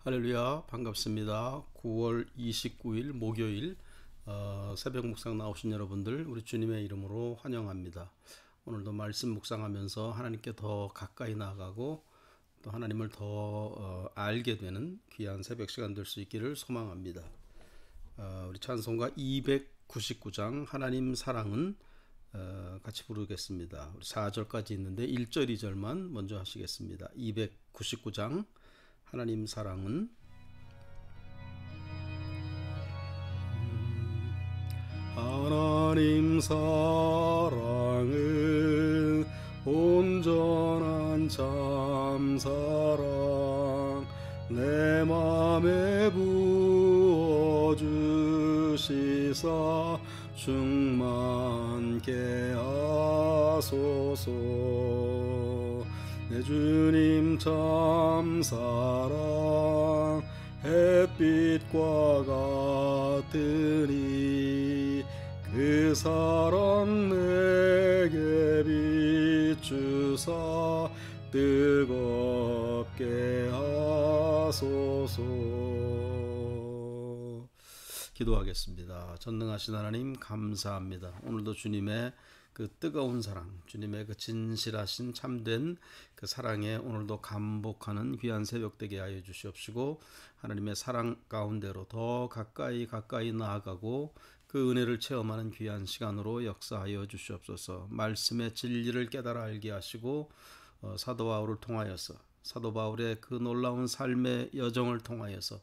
할렐루야, 반갑습니다. 9월 29일 목요일 새벽 묵상 나오신 여러분들 우리 주님의 이름으로 환영합니다. 오늘도 말씀 묵상하면서 하나님께 더 가까이 나아가고 또 하나님을 더 알게 되는 귀한 새벽 시간 될 수 있기를 소망합니다. 우리 찬송가 299장 하나님 사랑은 같이 부르겠습니다. 우리 4절까지 있는데 1절 2절만 먼저 하시겠습니다. 299장 하나님 사랑은 하나님 사랑은 온전한 참사랑 내 맘에 부어주시사 충만케 하소서. 내 주님 참사랑 햇빛과 같으니 그 사랑 내게 비추사 뜨겁게 하소서. 기도하겠습니다. 전능하신 하나님 감사합니다. 오늘도 주님의 그 뜨거운 사랑, 주님의 그 진실하신 참된 그 사랑에 오늘도 감복하는 귀한 새벽 되게 하여 주시옵시고, 하나님의 사랑 가운데로 더 가까이 나아가고 그 은혜를 체험하는 귀한 시간으로 역사하여 주시옵소서. 말씀의 진리를 깨달아 알게 하시고 사도 바울을 통하여서, 사도 바울의 그 놀라운 삶의 여정을 통하여서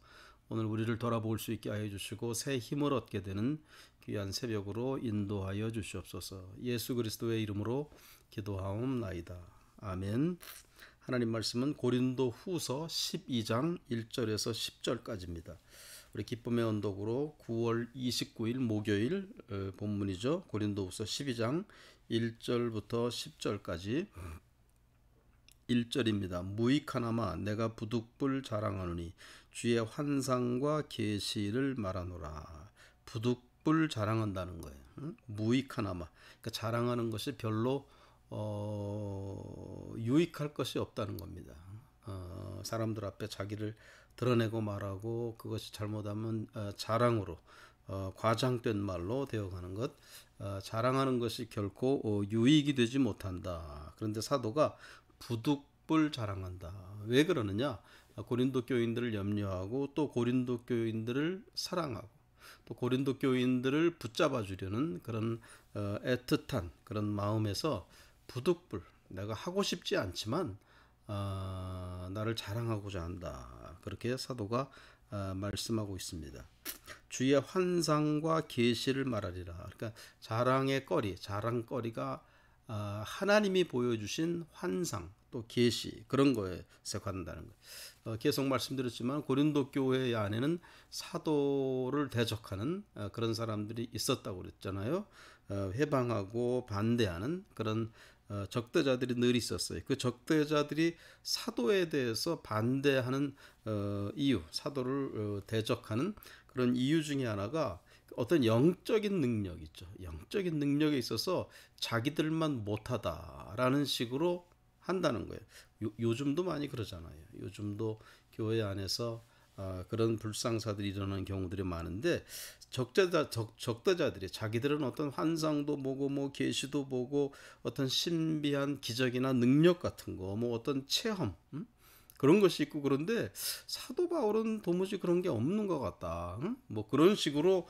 오늘 우리를 돌아볼 수 있게 하여 주시고 새 힘을 얻게 되는 귀한 새벽으로 인도하여 주시옵소서. 예수 그리스도의 이름으로 기도하옵나이다. 아멘. 하나님 말씀은 고린도 후서 12장 1절에서 10절까지입니다. 우리 기쁨의 언덕으로 9월 29일 목요일 본문이죠. 고린도 후서 12장 1절부터 10절까지 1절입니다. 무익하나마 내가 부득불 자랑하노니 주의 환상과 계시를 말하노라. 부득불 자랑한다는 거예요. 무익하나마, 그러니까 자랑하는 것이 별로 유익할 것이 없다는 겁니다. 사람들 앞에 자기를 드러내고 말하고 그것이 잘못하면 자랑으로 과장된 말로 되어가는 것, 자랑하는 것이 결코 유익이 되지 못한다. 그런데 사도가 부득불 자랑한다. 왜 그러느냐? 고린도 교인들을 염려하고 또 고린도 교인들을 사랑하고 또 고린도 교인들을 붙잡아 주려는 그런 애틋한 그런 마음에서 부득불, 내가 하고 싶지 않지만 나를 자랑하고자 한다. 그렇게 사도가 말씀하고 있습니다. 주의 환상과 계시를 말하리라. 그러니까 자랑의 거리, 자랑거리가 하나님이 보여주신 환상 또 계시, 그런 거에 속한다는 거예요. 계속 말씀드렸지만 고린도 교회 안에는 사도를 대적하는 그런 사람들이 있었다고 그랬잖아요. 회방하고 반대하는 그런 적대자들이 늘 있었어요. 그 적대자들이 사도에 대해서 반대하는 이유, 사도를 대적하는 그런 이유 중에 하나가 어떤 영적인 능력 있죠. 영적인 능력에 있어서 자기들만 못하다라는 식으로 한다는 거예요. 요즘도 많이 그러잖아요. 요즘도 교회 안에서 그런 불상사들이 일어나는 경우들이 많은데, 적대자들이 자기들은 어떤 환상도 보고 뭐 계시도 보고 어떤 신비한 기적이나 능력 같은 거, 뭐 어떤 체험, 그런 것이 있고, 그런데 사도 바울은 도무지 그런 게 없는 것 같다. 뭐 그런 식으로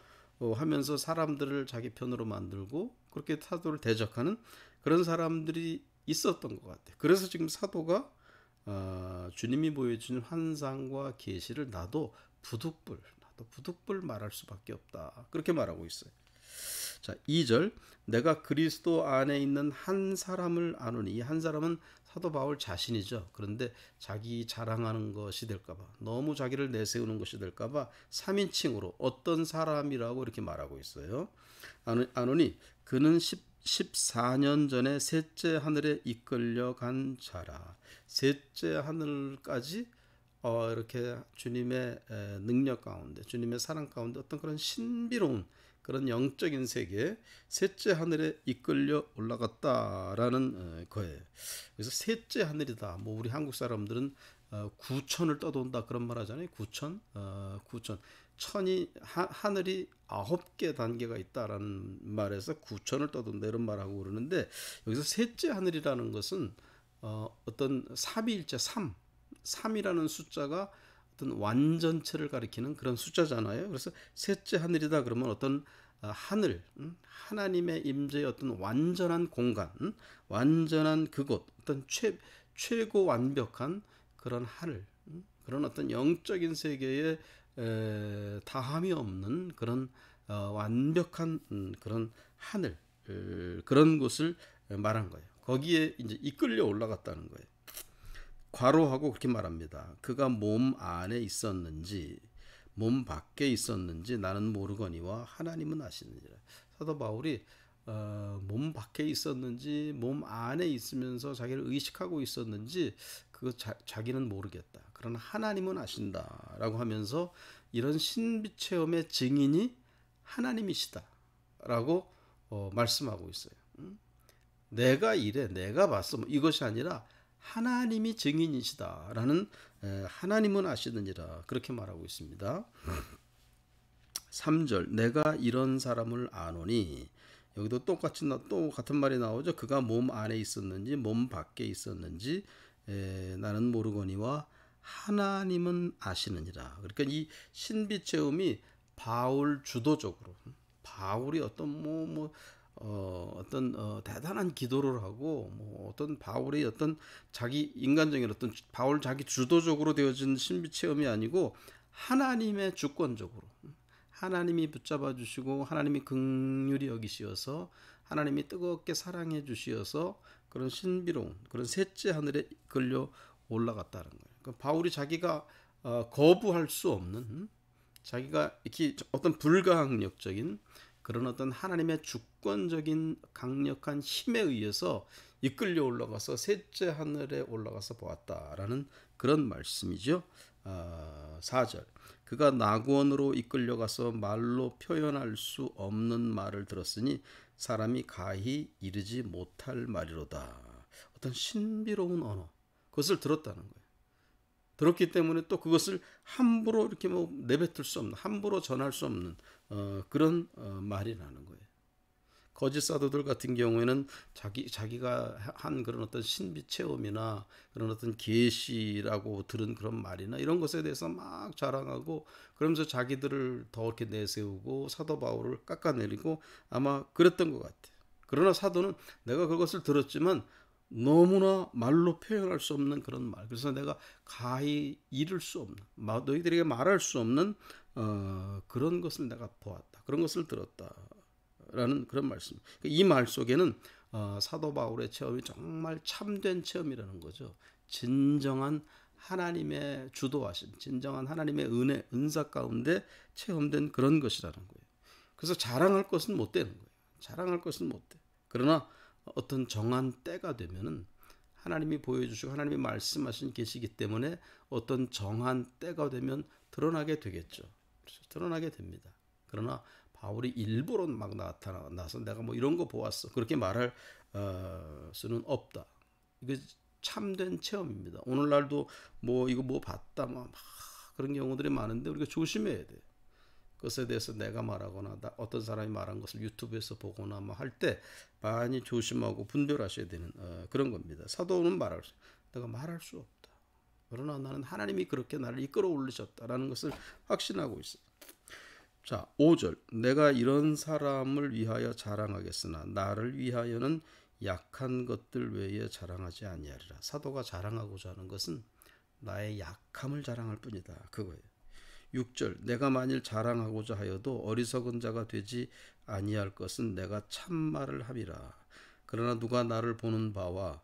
하면서 사람들을 자기 편으로 만들고 그렇게 사도를 대적하는 그런 사람들이 있었던 것 같아요. 그래서 지금 사도가 주님이 보여주는 환상과 계시를 나도 부득불 말할 수밖에 없다. 그렇게 말하고 있어요. 자, 2절, 내가 그리스도 안에 있는 한 사람을 아노니. 이 한 사람은 사도 바울 자신이죠. 그런데 자기 자랑하는 것이 될까봐, 너무 자기를 내세우는 것이 될까봐 3인칭으로 어떤 사람이라고 이렇게 말하고 있어요. 아노니 그는 14년 전에 셋째 하늘에 이끌려 간 자라. 셋째 하늘까지 이렇게 주님의 능력 가운데, 주님의 사랑 가운데 어떤 그런 신비로운 그런 영적인 세계, 셋째 하늘에 이끌려 올라갔다라는 거예요. 그래서 셋째 하늘이다. 뭐 우리 한국 사람들은 구천을 떠돈다 그런 말 하잖아요. 구천. 천이 하늘이 9개 단계가 있다라는 말에서 구천을 떠돈다 이런 말하고 그러는데 여기서 셋째 하늘이라는 것은 어떤 삼위일체 삼이라는 숫자가 어떤 완전체를 가리키는 그런 숫자잖아요. 그래서 셋째 하늘이다 그러면 어떤 하늘, 하나님의 임재의 어떤 완전한 공간, 완전한 그곳, 어떤 최고 완벽한 그런 하늘, 그런 어떤 영적인 세계에 다함이 없는 그런 완벽한 그런 하늘, 그런 곳을 말한 거예요. 거기에 이제 이끌려 올라갔다는 거예요. 괄호하고 그렇게 말합니다. 그가 몸 안에 있었는지 몸 밖에 있었는지 나는 모르거니와 하나님은 아시느니라. 사도 바울이 몸 밖에 있었는지 몸 안에 있으면서 자기를 의식하고 있었는지 그거 자기는 모르겠다. 그러나 하나님은 아신다라고 하면서 이런 신비 체험의 증인이 하나님이시다라고 말씀하고 있어요. 내가 이래, 내가 봤어. 이것이 아니라 하나님이 증인이시다라는 하나님은 아시느니라 그렇게 말하고 있습니다. 3절 내가 이런 사람을 아노니 여기도 똑같이 또 같은 말이 나오죠. 그가 몸 안에 있었는지 몸 밖에 있었는지 나는 모르거니와 하나님은 아시느니라. 그러니까 이 신비 체험이 바울 주도적으로 바울이 어떤 어떤 대단한 기도를 하고 어떤 바울의 어떤 자기 인간적인 어떤 바울 자기 주도적으로 되어진 신비 체험이 아니고 하나님의 주권적으로 하나님이 붙잡아 주시고 하나님이 긍휼히 여기시어서 하나님이 뜨겁게 사랑해 주시어서 그런 신비로운 그런 셋째 하늘에 끌려 올라갔다는 거예요. 그러니까 바울이 자기가 거부할 수 없는 자기가 이렇게 어떤 불가항력적인 그런 어떤 하나님의 주권적인 강력한 힘에 의해서 이끌려 올라가서 셋째 하늘에 올라가서 보았다라는 그런 말씀이죠. 4절 그가 낙원으로 이끌려가서 말로 표현할 수 없는 말을 들었으니 사람이 가히 이르지 못할 말이로다. 어떤 신비로운 언어 그것을 들었다는 거예요. 들었기 때문에 또 그것을 함부로 이렇게 내뱉을 수 없는 함부로 전할 수 없는 그런 말이라는 거예요. 거짓 사도들 같은 경우에는 자기가 한 그런 어떤 신비 체험이나 그런 어떤 계시라고 들은 그런 말이나 이런 것에 대해서 막 자랑하고 그러면서 자기들을 더 이렇게 내세우고 사도 바울을 깎아내리고 아마 그랬던 것 같아요. 그러나 사도는 내가 그것을 들었지만 너무나 말로 표현할 수 없는 그런 말. 그래서 내가 가히 이룰 수 없는, 너희들에게 말할 수 없는 그런 것을 내가 보았다. 그런 것을 들었다라는 그런 말씀. 이 말 속에는 사도 바울의 체험이 정말 참된 체험이라는 거죠. 진정한 하나님의 주도하심, 진정한 하나님의 은혜, 은사 가운데 체험된 그런 것이라는 거예요. 그래서 자랑할 것은 못 되는 거예요. 자랑할 것은 못 돼. 그러나 어떤 정한 때가 되면은 하나님이 보여주시고 하나님이 말씀하신 계시기 때문에 어떤 정한 때가 되면 드러나게 되겠죠. 드러나게 됩니다. 그러나 바울이 일부러 막 나타나서 내가 이런 거 보았어 그렇게 말할 수는 없다. 이게 참된 체험입니다. 오늘날도 이거 봤다 막 그런 경우들이 많은데 우리가 조심해야 돼. 그것에 대해서 내가 말하거나 어떤 사람이 말한 것을 유튜브에서 보거나 할 때 많이 조심하고 분별하셔야 되는 그런 겁니다. 사도는 내가 말할 수 없다. 그러나 나는 하나님이 그렇게 나를 이끌어 올리셨다라는 것을 확신하고 있어요. 자, 5절 내가 이런 사람을 위하여 자랑하겠으나 나를 위하여는 약한 것들 외에 자랑하지 아니하리라. 사도가 자랑하고자 하는 것은 나의 약함을 자랑할 뿐이다. 그거예요. 6절 내가 만일 자랑하고자 하여도 어리석은 자가 되지 아니할 것은 내가 참말을 함이라. 그러나 누가 나를 보는 바와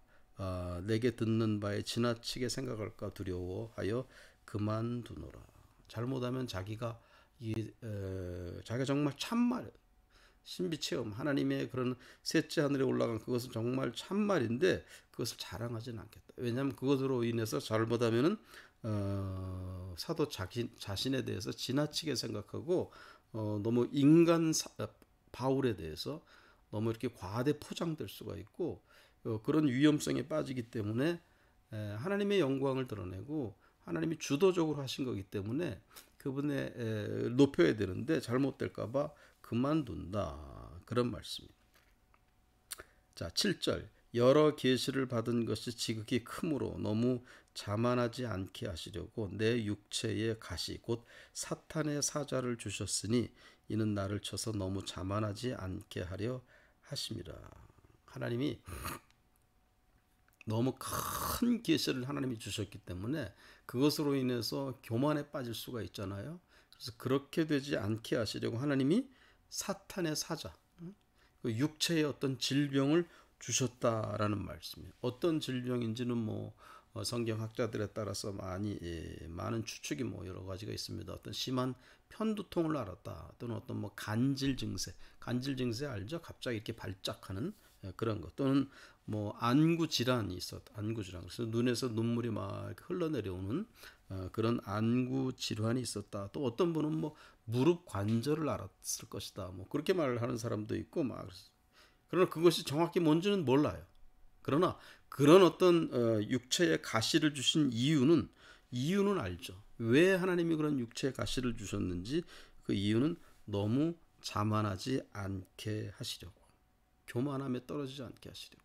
내게 듣는 바에 지나치게 생각할까 두려워하여 그만두노라. 잘못하면 자기가 정말 참말 신비 체험 하나님의 그런 셋째 하늘에 올라간 그것은 정말 참말인데 그것을 자랑하지는 않겠다. 왜냐하면 그것으로 인해서 잘못하면은 사도 자신에 대해서 지나치게 생각하고 너무 바울에 대해서 너무 이렇게 과대 포장될 수가 있고 그런 위험성에 빠지기 때문에 하나님의 영광을 드러내고 하나님이 주도적으로 하신 거기 때문에 그분의 높여야 되는데 잘못될까봐 그만둔다. 그런 말씀입니다. 자, 7절. 여러 계시를 받은 것이 지극히 크므로 너무 자만하지 않게 하시려고 내 육체의 가시 곧 사탄의 사자를 주셨으니 이는 나를 쳐서 너무 자만하지 않게 하려 하심이라. 하나님이 너무 큰 계시를 하나님이 주셨기 때문에 그것으로 인해서 교만에 빠질 수가 있잖아요. 그래서 그렇게 되지 않게 하시려고 하나님이 사탄의 사자, 그 육체의 어떤 질병을 주셨다라는 말씀이에요. 어떤 질병인지는 뭐 성경학자들에 따라서 많은 추측이 뭐 여러 가지가 있습니다. 어떤 심한 편두통을 앓았다, 또는 어떤 뭐 간질 증세 알죠? 갑자기 이렇게 발작하는 그런 것, 또는 뭐 안구 질환이 있었다. 안구 질환. 그래서 눈에서 눈물이 막 흘러내려오는 그런 안구 질환이 있었다. 또 어떤 분은 뭐 무릎 관절을 앓았을 것이다. 뭐 그렇게 말을 하는 사람도 있고 막. 그러나 그것이 정확히 뭔지는 몰라요. 그러나 그런 어떤 육체의 가시를 주신 이유는 알죠. 왜 하나님이 그런 육체의 가시를 주셨는지 그 이유는 너무 자만하지 않게 하시려고, 교만함에 떨어지지 않게 하시려고,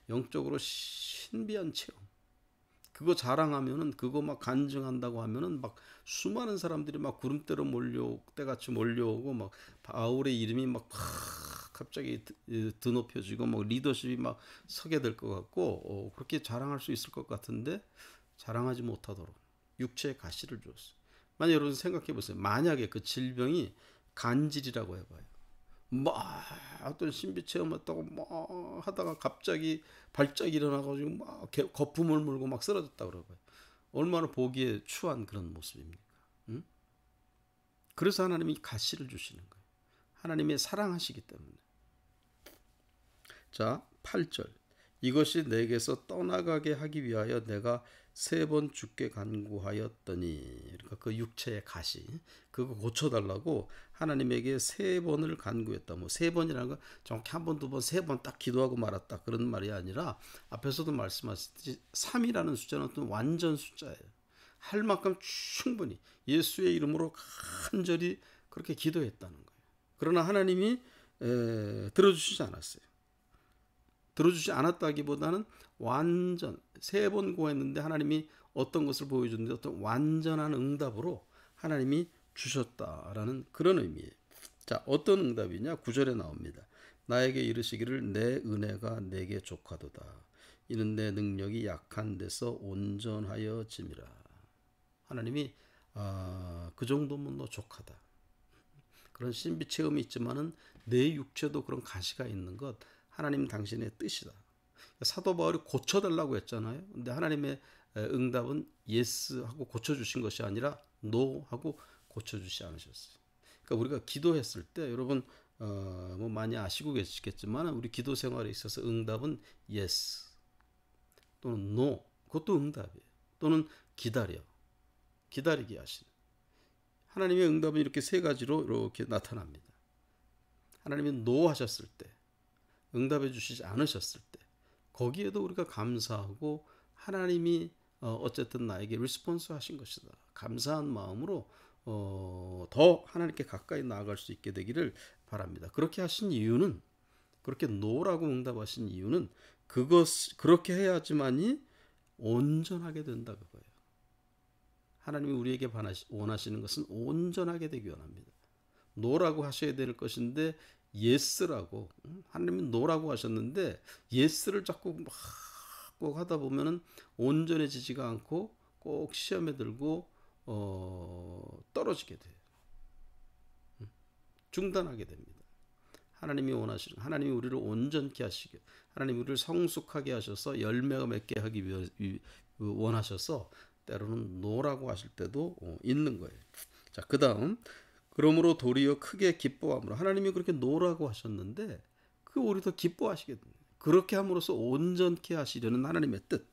영적으로 신비한 체험, 그거 자랑하면은, 그거 막 간증한다고 하면은 막 수많은 사람들이 막 구름대로 때같이 몰려오고, 막 바울의 이름이 막 갑자기 드높여지고 막 리더십이 막 서게 될 것 같고, 그렇게 자랑할 수 있을 것 같은데 자랑하지 못하도록 육체의 가시를 주었어요. 만약 여러분 생각해 보세요. 만약에 그 질병이 간질이라고 해봐요. 막 어떤 신비 체험했다고 막 하다가 갑자기 발작이 일어나가지고 막 거품을 물고 막 쓰러졌다 그러고요. 얼마나 보기에 추한 그런 모습입니까? 응? 그래서 하나님이 가시를 주시는 거예요. 하나님의 사랑하시기 때문에. 자, 8절. 이것이 내게서 떠나가게 하기 위하여 내가 3번 주께 간구하였더니, 그러니까 그 육체의 가시, 그거 고쳐달라고 하나님에게 3번을 간구했다. 뭐 3번이라는 건 정확히 1번, 2번, 3번 딱 기도하고 말았다, 그런 말이 아니라 앞에서도 말씀하셨듯이 3이라는 숫자는 어떤 완전 숫자예요. 할 만큼 충분히 예수의 이름으로 간절히 그렇게 기도했다는 거예요. 그러나 하나님이 들어주시지 않았어요. 들어주지 않았다기보다는 완전 3번 구했는데 하나님이 어떤 것을 보여줬는데 어떤 완전한 응답으로 하나님이 주셨다라는 그런 의미예요. 자, 어떤 응답이냐? 9절에 나옵니다. 나에게 이르시기를 내 은혜가 내게 족하도다. 이는 내 능력이 약한 데서 온전하여 짐이라. 하나님이 그 정도면 너 족하다. 그런 신비 체험이 있지만은 내 육체도 그런 가시가 있는 것, 하나님 당신의 뜻이다. 사도 바울이 고쳐달라고 했잖아요. 근데 하나님의 응답은 예스 하고 고쳐주신 것이 아니라 노 하고 고쳐주지 않으셨어요. 그러니까 우리가 기도했을 때 여러분 뭐 많이 아시고 계시겠지만 우리 기도 생활에 있어서 응답은 예스 또는 노, 그것도 응답이에요. 또는 기다리게 하시는. 하나님의 응답은 이렇게 3가지로 이렇게 나타납니다. 하나님이 노 하셨을 때, 응답해 주시지 않으셨을 때, 거기에도 우리가 감사하고 하나님이 어쨌든 나에게 리스폰스 하신 것이다, 감사한 마음으로 더 하나님께 가까이 나아갈 수 있게 되기를 바랍니다. 그렇게 하신 이유는, 그렇게 노라고 응답하신 이유는 그렇게 해야지만이 온전하게 된다 그거예요. 하나님이 우리에게 원하시는 것은 온전하게 되기 원합니다. 노라고 하셔야 될 것인데 예스라고, 하나님이 노라고 하셨는데 예스를 자꾸 막 꼭 하다 보면은 온전해지지가 않고 꼭 시험에 들고 떨어지게 돼요. 중단하게 됩니다. 하나님이 하나님이 우리를 온전케 하시게, 하나님이 우리를 성숙하게 하셔서 열매가 맺게 하기 위해 원하셔서 때로는 노라고 하실 때도 있는 거예요. 자, 그 다음, 그러므로 도리어 크게 기뻐함으로, 하나님이 그렇게 노라고 하셨는데 우리도 기뻐하시게 됩니다. 그렇게 함으로써 온전케 하시려는 하나님의 뜻.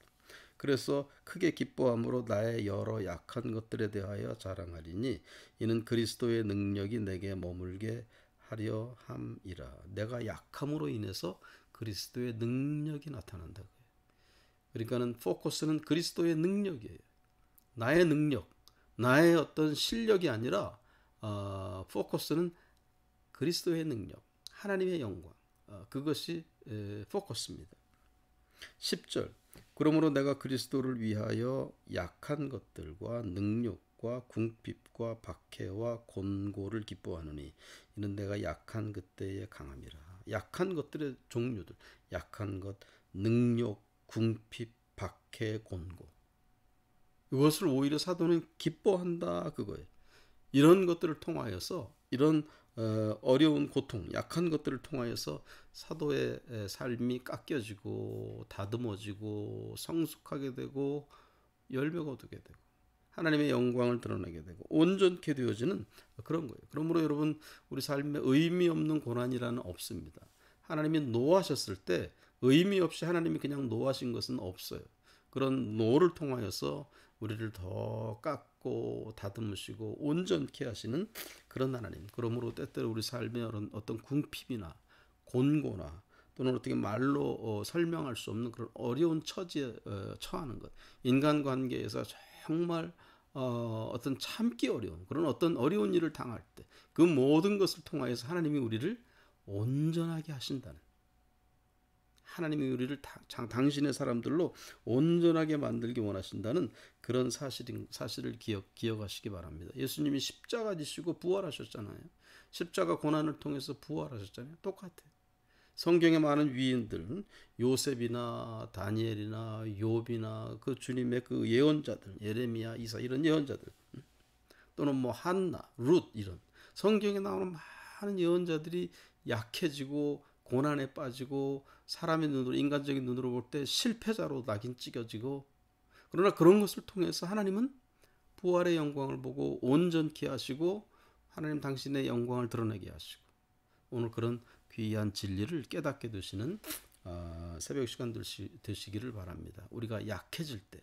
그래서 크게 기뻐함으로 나의 여러 약한 것들에 대하여 자랑하리니 이는 그리스도의 능력이 내게 머물게 하려 함이라. 내가 약함으로 인해서 그리스도의 능력이 나타난다. 그러니까는 포커스는 그리스도의 능력이에요. 나의 능력, 나의 어떤 실력이 아니라 포커스는 그리스도의 능력, 하나님의 영광, 그것이 포커스입니다. 10절 그러므로 내가 그리스도를 위하여 약한 것들과 능력과 궁핍과 박해와 곤고를 기뻐하노니 이는 내가 약한 그때에 강함이라. 약한 것들의 종류들, 약한 것, 능력, 궁핍, 박해, 곤고, 이것을 오히려 사도는 기뻐한다 그거예요. 이런 것들을 통하여서 이런 어려운 고통, 약한 것들을 통하여서 사도의 삶이 깎여지고 다듬어지고 성숙하게 되고 열매가 돋게 되고 하나님의 영광을 드러내게 되고 온전케 되어지는 그런 거예요. 그러므로 여러분, 우리 삶에 의미 없는 고난이라는 없습니다. 하나님이 노하셨을 때 의미 없이 하나님이 그냥 노하신 것은 없어요. 그런 노를 통하여서 우리를 더 깎고 다듬으시고 온전케 하시는 그런 하나님. 그러므로 때때로 우리 삶에 어떤 궁핍이나 곤고나 또는 어떻게 말로 설명할 수 없는 그런 어려운 처지에 처하는 것, 인간관계에서 정말 어떤 참기 어려운 그런 어떤 어려운 일을 당할 때 그 모든 것을 통하여서 하나님이 우리를 온전하게 하신다는, 하나님이 우리를 당신의 사람들로 온전하게 만들기 원하신다는 그런 사실을 기억하시기 바랍니다. 예수님이 십자가 지시고 부활하셨잖아요. 십자가 고난을 통해서 부활하셨잖아요. 똑같아요. 성경의 많은 위인들, 요셉이나 다니엘이나 욥이나 그 주님의 그 예언자들, 예레미야, 이사 이런 예언자들, 또는 뭐 한나, 룻 이런 성경에 나오는 많은 예언자들이 약해지고 고난에 빠지고 사람의 눈으로, 인간적인 눈으로 볼 때 실패자로 낙인 찍어지고, 그러나 그런 것을 통해서 하나님은 부활의 영광을 보고 온전케 하시고 하나님 당신의 영광을 드러내게 하시고 오늘 그런 귀한 진리를 깨닫게 되시는 새벽 시간 되시기를 바랍니다. 우리가 약해질 때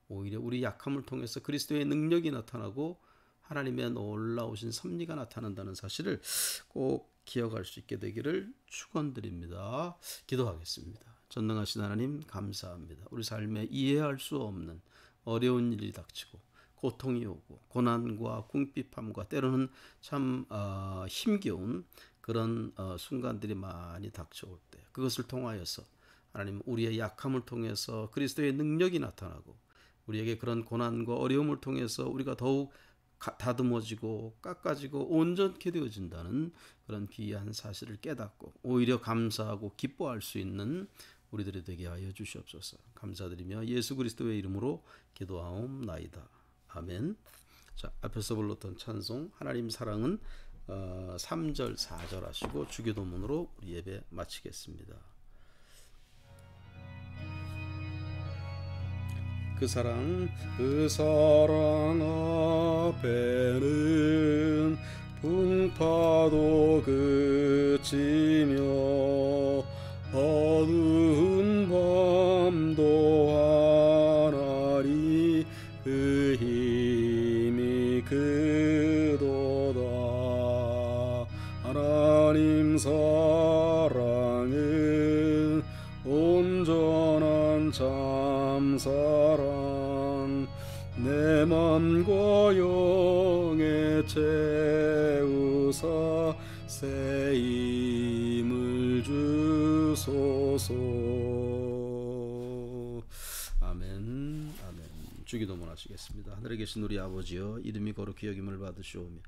오히려 우리 약함을 통해서 그리스도의 능력이 나타나고 하나님의 놀라우신 섭리가 나타난다는 사실을 꼭 기억할 수 있게 되기를 축원드립니다. 기도하겠습니다. 전능하신 하나님 감사합니다. 우리 삶에 이해할 수 없는 어려운 일이 닥치고 고통이 오고 고난과 궁핍함과 때로는 참 힘겨운 그런 순간들이 많이 닥쳐올 때 그것을 통하여서 하나님 우리의 약함을 통해서 그리스도의 능력이 나타나고 우리에게 그런 고난과 어려움을 통해서 우리가 더욱 다듬어지고 깎아지고 온전케 되어진다는 그런 귀한 사실을 깨닫고 오히려 감사하고 기뻐할 수 있는 우리들이 되게 하여 주시옵소서. 감사드리며 예수 그리스도의 이름으로 기도하옵나이다. 아멘. 자, 앞에서 불렀던 찬송 하나님 사랑은 3절 4절 하시고 주기도문으로 우리 예배 마치겠습니다. 그 사랑 앞에는 풍파도 그치며 어두운 밤도 하나리 그 힘이 크도다. 하나님 사랑은 온전한 참사랑 내 맘과 영에 채우사 새 힘을 주소서. 아멘. 아멘. 주기도문 하시겠습니다. 하늘에 계신 우리 아버지여, 이름이 거룩히 여김을 받으시오며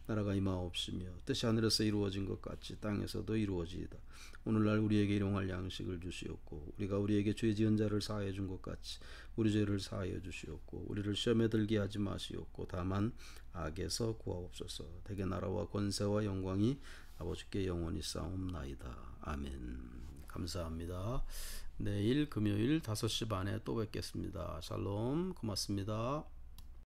나라가 임하옵시며 뜻이 하늘에서 이루어진 것 같이 땅에서도 이루어지이다. 오늘날 우리에게 일용할 양식을 주시옵고 우리가 우리에게 죄 지은 자를 사하여 준 것 같이 우리 죄를 사하여 주시옵고 우리를 시험에 들게 하지 마시옵고 다만 악에서 구하옵소서. 대개 나라와 권세와 영광이 아버지께 영원히 싸움나이다. 아멘. 감사합니다. 내일 금요일 5시 반에 또 뵙겠습니다. 샬롬. 고맙습니다.